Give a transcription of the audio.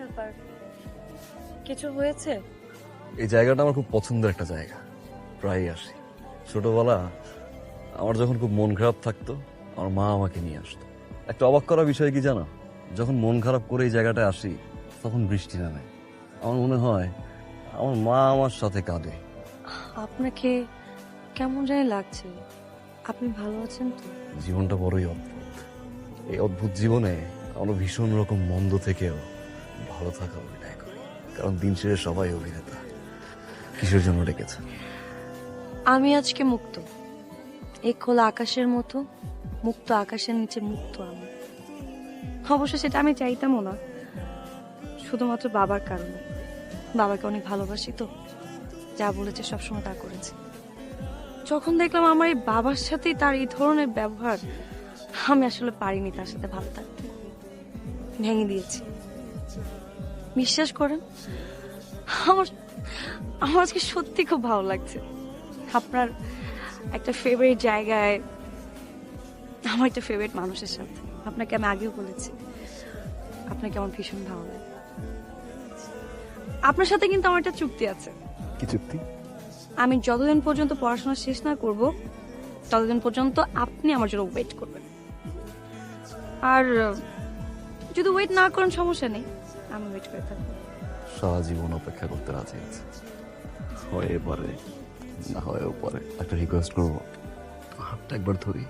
ব্যাপার? কিছু হয়েছে? এই জায়গাটা আমার খুব পছন্দের একটা জায়গা, প্রায়ই আসি। ছোটবেলা আমার যখন খুব মন খারাপ থাকতো, আমার মা আমাকে নিয়ে আসতো। একটা অবাক করা বিষয় কি জানো, যখন মন খারাপ করে এই জায়গাটায় আসি তখন বৃষ্টি নামে। আমার মনে হয় আমার মা আমার সাথে কাঁদে। আপনাকে কেমন জানি লাগছে। আপনি ভালো আছেন তো? জীবনটা বড়ই অদ্ভুত। এই অদ্ভুত জীবনে আমরা ভীষণ রকম মন্দ থেকেও ভালো থাকা অভিনয় করি, কারণ দিন শেষে সবাই অভিনেতা। কিসের জন্য ডেকেছে? আমি আজকে মুক্ত, এই খোলা আকাশের মতো মুক্ত, আকাশের নিচে মুক্ত আমি। অবশ্য সেটা আমি চাইতামও না, শুধুমাত্র বাবার কারণে। বাবাকে অনেক ভালোবাসি তো, যা বলেছে সবসময় তা করেছে। যখন দেখলাম আমার এই বাবার সাথেই তার এই ধরনের ব্যবহার, আমি আসলে পারিনি তার সাথে ভালো থাকতে, ভেঙে দিয়েছি। বিশ্বাস করেন, আমার আমার আজকে সত্যি খুব ভালো লাগছে। আপনার একটা ফেভারিট জায়গায়, আমার একটা ফেভারিট মানুষের সাথে। আপনাকে আমি আগেও বলেছি আপনাকে আমার ভীষণ ভালো লাগে। আপনার সাথে কিন্তু আমার একটা চুক্তি আছে। কি চুক্তি? আমি যতদিন পর্যন্ত পড়াশোনা শেষ না করব, ততদিন পর্যন্ত আপনি আমার জন্য ওয়েট করবেন। আর যদি ওয়েট না করেন সমস্যা নেই, আমি ওয়েট করে থাকবো। সারা জীবন অপেক্ষা করতে রাজি আছে। হয় পারে, না হয়েও পারে। একটা রিকোয়েস্ট করবো, হাতটা একবার ধরি।